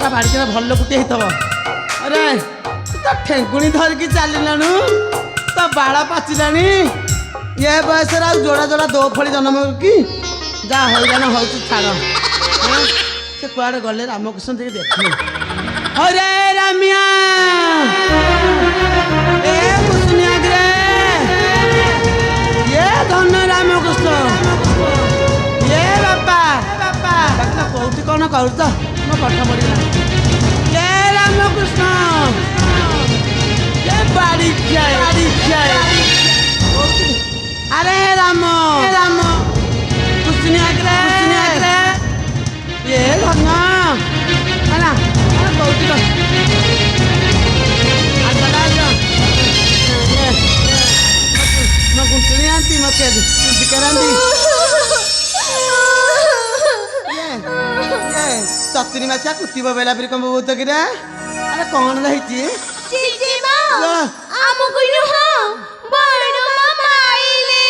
ଟା ବାଡ଼ିକିନା ଭଲ କୁଟି ହେଇଥିବ। ଆରେ ତ ଠେଙ୍ଗୁଣି ଧରିକି ଚାଲିଲାଣୁ, ତ ବାଳ ପାଚିଲାଣି। ଏ ବୟସରେ ଆଉ ଯୋଡ଼ା ଯୋଡ଼ା ଦୋ ଫଳି ଜନ୍ମ କି ଯାହା ହଇରାଣ ହଉଛି ଛାଡ଼। ସେ କୁଆଡ଼େ ଗଲେ ରାମକୃଷ୍ଣ ଟିକେ ଦେଖିଲେ। ହରେ ରାମିଆ ଏ କୁସୁନିଆଗରେ ଏ ଧନ ରାମକୃଷ୍ଣ ଏ ବାପା ବାପା କୋଉଠି କ'ଣ କରୁଛ? ମୋ ପାଠ ପଡ଼ିଲା। ଏ ରାମକୃଷ୍ଣ ଏ ବାଡ଼ି ଖିଆଏ ଆରେ ରାମ କୁସୁନିଆଗରେ ଏ ଧନ ହେଲା କୋଉଠି କ'ଣ गुंटणी आंती मके करांती ये चतुरी माछा कुतिब बेला फिर कम बहुत कि अरे कौन रही जीजी मां हमको नुहा बड़ मामा आइले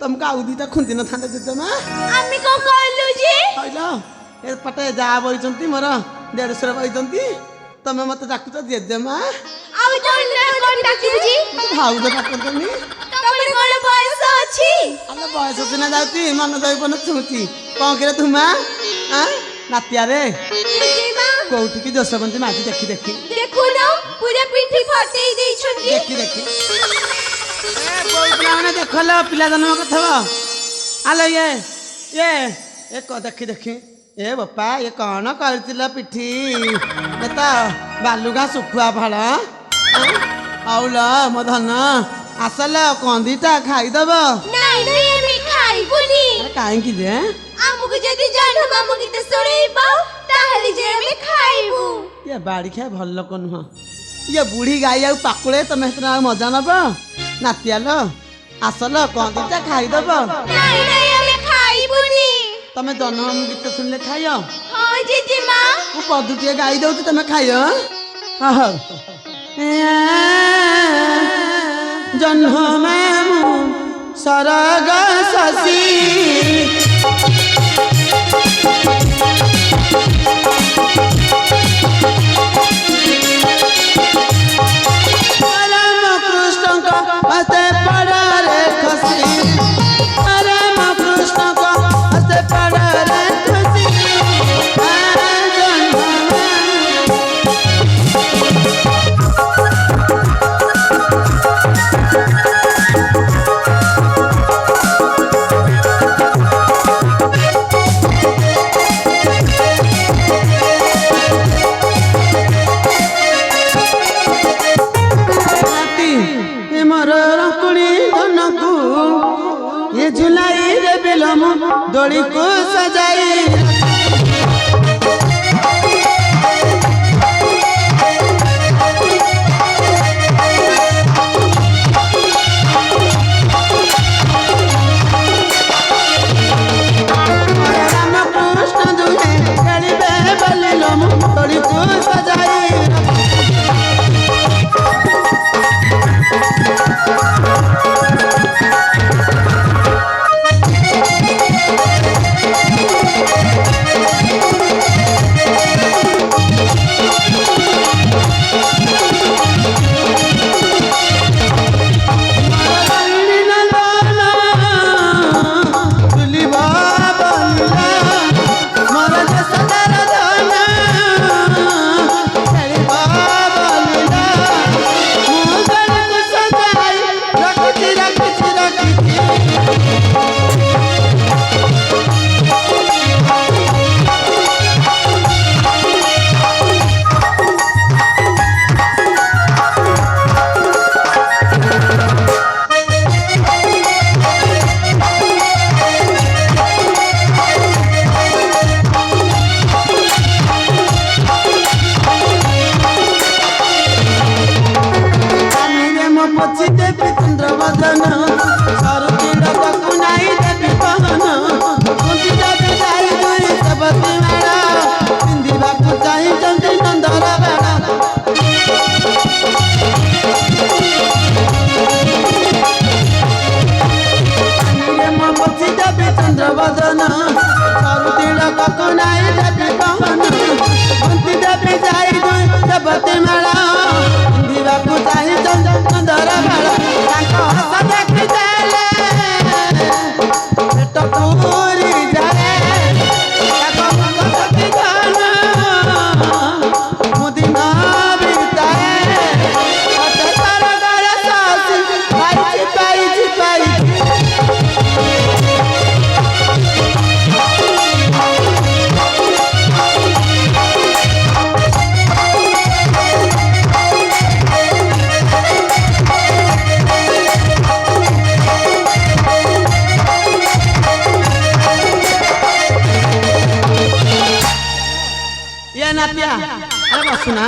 तुमका आउदीटा खुंती न थांते जेते मां आम्ही को कहलु जी कहलो ए पटे जा बइचंती मोर 150 बइचंती तमे मते डाकुत जेजे मां आउ जन्ने कोन डाकिबु जी भाउ तो डाकतनी तमरे कोन बयस अछि अल्ला बयस सिना जाउती मन जाइबन छुची कोन करे तुमा हां नातिया रे जीजी मां कोउठी की जसवंती माजी देखी देखो ना पूरा पिठी फटेई देई छथि देखी ए कोई पिलाने देखलो पिला जन्म कथवा आलो ये को देखी ए बापा ये कौन करतिला पिठी ए तो बालुगा सुखुआ फल आउल मो धन आसल कंदीटा खाईदब नहीं एमे खाइबुनी काहे कि जे हमको जदी जन्म मामू गीत सुनैबो ताहले जे एमे खाइबु ये बाड़ी खाए भल लोक नुह ये बुढ़ी गाई आ पाकुले तमे हेतना मजा नब नातियालो आसल कंदीटा खाईदब नहीं एमे खाइबुनी तमे जन्म गीत सुनले खाइयो हां जीजी मां मु पदुटिए गाई दउती तमे खाइयो आहो जन्म मु सरग शशि राम कृष्ण का हस्ते पड़ा रे खसी राम कृष्ण का हस्ते पड़ा रे खसी ନାତିଆ ଆରେ ବସୁନା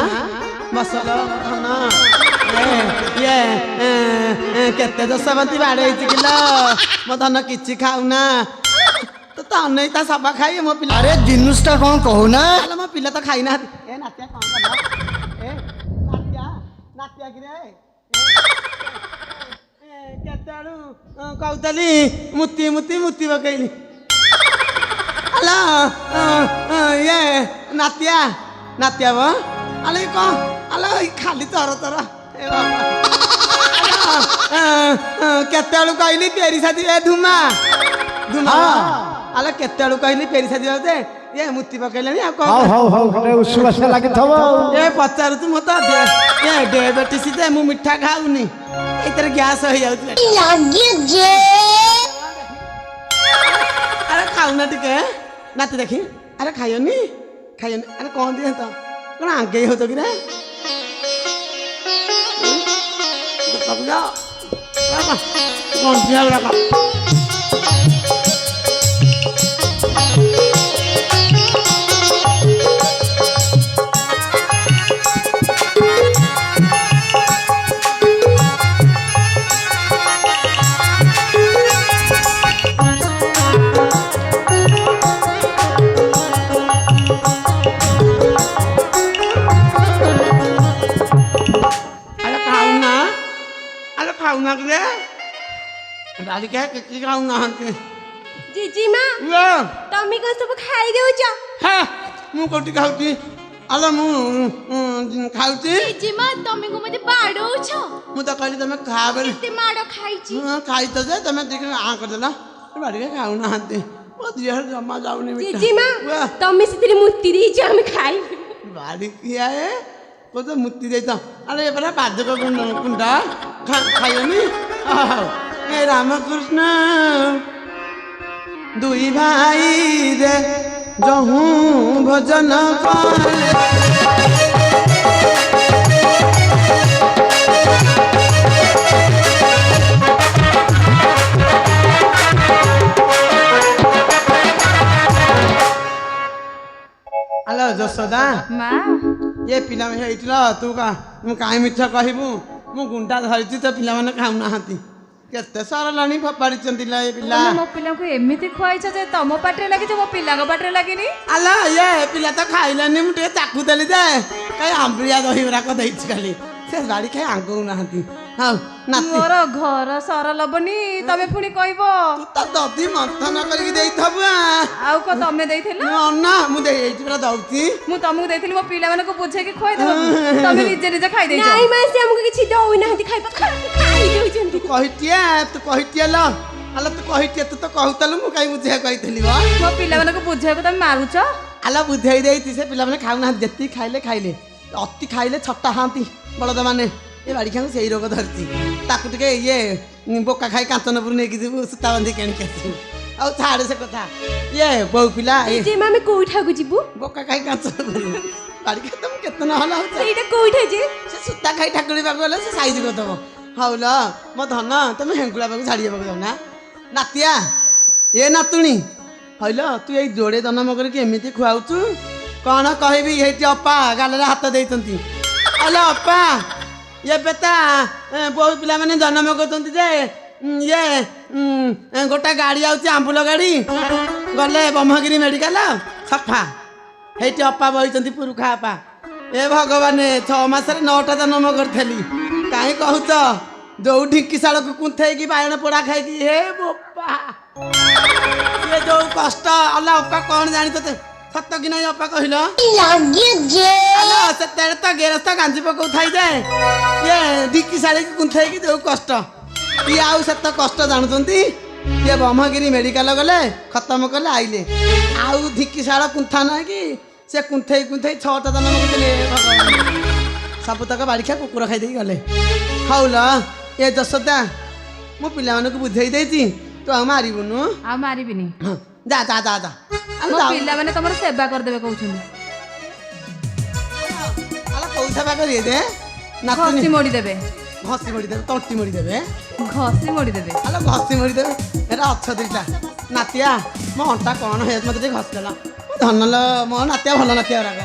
ବସଲ ଧନ କେତେ ଦଶବତୀ ବାଡ଼େଇଛି କିଲ ମୋ ଧନ କିଛି ଖାଉନା ତ ଅନେଇ ତା ସବା ଖାଇ ମୋ ପିଲା ଆରେ ଜିନିଷଟା କ'ଣ କହୁନା ମୋ ପିଲା ତ ଖାଇନାହାନ୍ତି ଏ ନାତିଆ କ'ଣ କଲ ଏ ନାତିଆ ନାତିଆ କିରେ କେତେବେଳୁ କହୁଥିଲି ମୁତି ପକେଇଲି ହ୍ୟାଲୋ ଇଏ ନାତିଆ ନାତିଆ ବ ଆଲେ କ'ଣ ଆଲୋ ଖାଲି ତର ଏ ବାବା କେତେବେଳୁ କହିଲି ପେରିସା ଦିଏ ଧୁମା ଆଲୋ କେତେବେଳୁ କହିଲି ପେରିସା ଦିଅ ଯେ ଏ ମୁତି ପକେଇଲେଣି ଆଉ କ'ଣ ଉଷୁବାସ ଲାଗିଥିବ ଏ ପଚାରୁଛୁ ମୁଁ ତ ଏ ଡାଇବେଟିସ୍ ଯେ ମୁଁ ମିଠା ଖାଉନି ଏଇଥିରେ ଗ୍ୟାସ୍ ହେଇଯାଉଛି ଆରେ ଖାଉନା ଟିକେ ନାତି ଦେଖି ଆରେ ଖାଇବନି ଆରେ କ'ଣ ଦିଏ ତ କ'ଣ ଆଗେଇ ହଉଛ କିରେ ଗଞ୍ଜିଆ ଗୁଡ଼ାକ ଖାଉନା କିରେ ବାଳିକା କିଛି ଖାଉନାହାନ୍ତି ଜିଜିମା ତମେ କଣ ସବୁ ଖାଇ ଦେଉଛ ମୁଁ କୋଉଠି ଖାଉଛି ଆଲୋ ମୁଁ ଖାଉଛି ଜିଜିମା ତମେ କଣ ମତେ ବାଡଉଛ ମୁଁ ତ କହିଲି ତମେ ଖା ବୋଲି କେତେ ମାଡ ଖାଇଛି ଖାଇଛ ଯେ ତମେ ଟିକେ କରିଦେଲ ବାଳିକା ଖାଉନାହାନ୍ତି ମୋ ଦେହରେ ଜମା ଯାଉନି ଜିଜିମା ତମେ ସେଥିରେ ମୁତି ଦେଇଛ ଆମେ ଖାଇବୁ ବାଳିକିଆ କହୁଛ ମୁତି ଦେଇଛ ଆରେ ଏ ପରା ପାଦକ କୁଣ୍ଡ ଖାଇବନି ଏ ରାମକୃଷ୍ଣ ଦୁଇ ଭାଇ ରେ ଯହୁଁ ଭଜନ କଲେ ଆଲୋ ଯଶୋଦା ମା ଏ ପିଲା ହେଇଥିଲ ତୁ ମୁଁ କାହିଁ ମିଛ କହିବୁ ମୁଁ ଗୁଣ୍ଡା ଧରିଛି ତ ପିଲାମାନେ ଖାଉନାହାନ୍ତି କେତେ ସରଲାଣି ଫୋପାଡ଼ିଛନ୍ତି ଏ ପିଲା ମୋ ପିଲାଙ୍କୁ ଏମିତି ଖୁଆଇଛ ଯେ ତମ ପାଟିରେ ଲାଗିଛି ମୋ ପିଲାଙ୍କ ପାଟିରେ ଲାଗିନି ଆଲୋ ଏ ପିଲା ତ ଖାଇଲାନି ମୁଁ ଟିକେ ଚାକୁ ଦେଲି ଯେ କାହିଁ ଆମ୍ବିଳିଆ ଦହି ଗୁଡ଼ାକ ଦେଇଛି ଖାଲି ସେ ବାଡ଼ି ଖାଇ ଆଙ୍ଗଉନାହାନ୍ତି ହଉ ମୋର ଘର ସର ଲବନି ତମେ ପୁଣି କହିବ ତୁ ତ ଦଧି ମନ୍ଥନ କରିକି ଦେଇଥବୁ ଆଉ କଣ ତମେ ଦେଇଥିଲ ନା ମୁଁ ଏଇଠି ପୁରା ଦଉଛି ମୁଁ ତମକୁ ଦେଇଥିଲି ମୋ ପିଲାମାନଙ୍କୁ ବୁଝେଇକି ଖୁଆଇଦେବ ତମେ ନିଜେ ନିଜେ ଖାଇଦେଇଛ ନାଇଁ ମା ସେ ଆମକୁ କିଛି ଦଉନାହାନ୍ତି ଖାଇବା ଖାଇ ଦଉଛନ୍ତି ତୁ କହିଟିଏ ଲ ଆଲୋ ତୁ କହିଟିଏ ତୁ ତ କହୁଥିଲୁ ମୁଁ କାହିଁ ବୁଝେଇବାକୁ କହିଥିଲି ମୋ ପିଲାମାନଙ୍କୁ ବୁଝେଇବାକୁ ତମେ ମାରୁଛ ଆଲୋ ବୁଝେଇ ଦେଇଛି ସେ ପିଲାମାନେ ଖାଉନାହାନ୍ତି ଯେତିକି ଖାଇଲେ ଅତି ଖାଇଲେ ଛଟା ହାନ୍ତି ବଳଦ ମାନେ ଏ ବାଡ଼ିଖାଙ୍କୁ ସେଇ ରୋଗ ଧରିଛି ତାକୁ ଟିକେ ଇଏ ବୋକା ଖାଇ କାଞ୍ଚନପୁର ନେଇକି ଯିବୁ ସୂତା ବାନ୍ଧି କିଣିକି ଆସିବୁ ଆଉ ଛାଡ଼େ ସେ କଥା ଇଏ ବୋଉ ପିଲା ଆମେ କୋଉଠାକୁ ଯିବୁ ବୋକା ଖାଇ କାଞ୍ଚନପୁର ବାଡ଼ିଖା ତମେ କେତେ ନହେଲେ ହଉଛି ସେଇଟା କୋଉଠା ଯେ ସେ ସୂତା ଖାଇ ଠାକୁରି ପାଖକୁ ଗଲେ ସେ ସାଇଜ କରିଦେବ ହଉ ଲ ମୋ ଧନ ତମେ ହେଙ୍ଗୁଳା ପାଖକୁ ଛାଡ଼ିବାକୁ ଯାଉନା ନାତିଆ ଏ ନାତୁଣୀ ହଇଲ ତୁ ଏଇ ଯୋଡ଼େ ଜନ୍ମ କରିକି ଏମିତି ଖୁଆଉଛୁ କ'ଣ କହିବି ଏଇଠି ଅପା ଗାଲରେ ହାତ ଦେଇଛନ୍ତି ହଲୋ ଅପା ଏବେ ତା ବୋଉ ପିଲାମାନେ ଜନ୍ମ କରୁଛନ୍ତି ଯେ ଇଏ ଗୋଟା ଗାଡ଼ି ଆଉଛି ଆମ୍ବୁଲ ଗାଡ଼ି ଗଲେ ବ୍ରହ୍ମଗିରି ମେଡ଼ିକାଲ ସଫା ହେଇଠି ଅପା ବହିଛନ୍ତି ପୁରୁଖା ଅପା ଏ ଭଗବାନ 6 ମାସରେ 9ଟା ଜନ୍ମ କରିଥିଲି କାହିଁ କହୁଛ ଯୋଉ ଢିଙ୍କିଶାଳକୁ କୁନ୍ଥେଇକି ବାଇଗଣ ପୋଡ଼ା ଖାଇକି ହେ ବୋପା ସେ ଯୋଉ କଷ୍ଟ ଅଲା ଅପା କ'ଣ ଜାଣିଛ ସତ କି ନାଇଁ ଅପା କହିଲ ସେତେବେଳେ ତ ଗେରସ୍ତ ଗାଞ୍ଜି ପକଉଥାଇ ଯେ ଇଏ ଢିଙ୍କିଶାଳୀକି କୁନ୍ଥେଇକି ଯୋଉ କଷ୍ଟ ଇଏ ଆଉ ସେତ କଷ୍ଟ ଜାଣୁଛନ୍ତି ଇଏ ବ୍ରହ୍ମଗିରି ମେଡ଼ିକାଲ ଗଲେ ଖତମ କଲେ ଆଇଲେ ଆଉ ଢିଙ୍କିଶାଳ କୁନ୍ଥା ନାହିଁ କି ସେ କୁନ୍ଥେଇ 6ଟା ଜନ୍ମ କରିଥିଲେ ସବୁତକ ବାଡ଼ିଖା କୁକୁର ଖାଇଦେଇକି ଗଲେ ହଉ ଲ ଏ ଯଶୋଦା ମୁଁ ପିଲାମାନଙ୍କୁ ବୁଝେଇ ଦେଇଛି ତୁ ଆଉ ମାରିବୁନୁ ଆଉ ମାରିବିନି ଯା ପିଲାମାନେ ତମର ସେବା କରିଦେବେ କହୁଛନ୍ତି କୋଉ ସେବା କରିବେ ଯେ ଘଷି ମୋଡ଼ିଦେବେ ତଣ୍ଟି ମୋଡ଼ିଦେବେ ଘଷି ମୋଡ଼ିଦେବେ ଘଷି ମୋଡ଼ିଦେବେ ଏଟା ଅଛ ଦୁଇଟା ନାତିଆ ମୋ ଅଣ୍ଟା କ'ଣ ହେଇଯାଉଛି ମତେ ଟିକେ ଘଷି ଦେଲା ଧନ ମୋ ନାତିଆ ଭଲ ନାତିଆ ଗୁଡ଼ାକ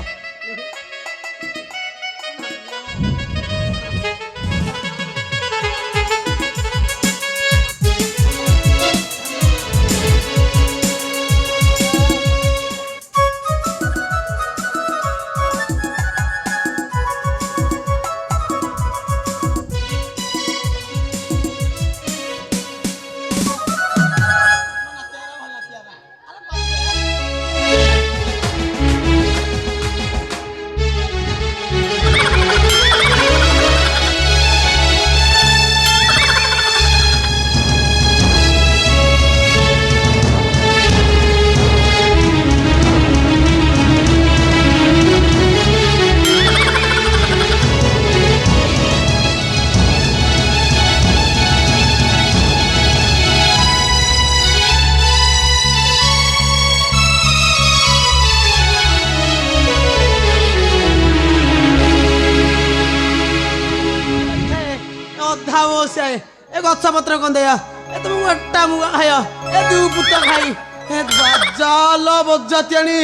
ଗଛ ପତ୍ର କନ୍ଦେୟ ଏ ତମ ଗୋଟା ମୁଗ ଖାୟ ଏ ଦୁ ପୁତ ଖାଇ ଏ ବାଜାଲ ବଜାତିଆଣି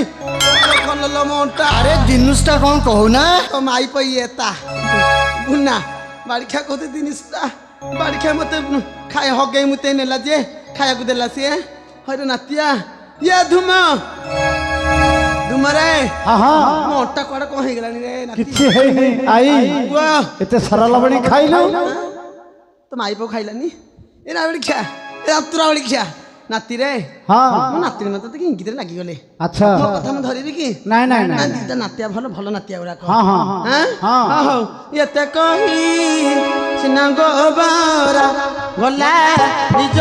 କଲଲ ମଣ୍ଟା আরে জিনিসটা কোন কহু না তো মাই পই এতা বুনা বাড়িখা কতে জিনিসটা বাড়িখা মতে খাই হগে মুতে নেলা যে খাইয়াকু দেলা সে হইরে নাতিয়া ইয়া ধুমরে হ্যাঁ হ্যাঁ মোটা কোড়া কোন হই গলানি রে নাতি কিছু হইনি আই ওয়া এতে সারা লবণী খাইলু তো মাই পো খাইলানি এ না বড়ি খা এ আতুরা বড়ি খা নাতি রে হ্যাঁ মো নাতি মতে তো ইঙ্গিতে লাগি গলে আচ্ছা ମୋ କଥା ମୁଁ ଧରିବି କି নাই নাই নাই ଦିଟା ନାତିଆ ଭଲ ଭଲ ନାତିଆ ଗୁଡାକ হ্যাঁ হ্যাঁ হ্যাঁ হ্যাঁ ହଉ ଏତେ କହି ସିନା ଗୋବରା ଗଲା ନିଜ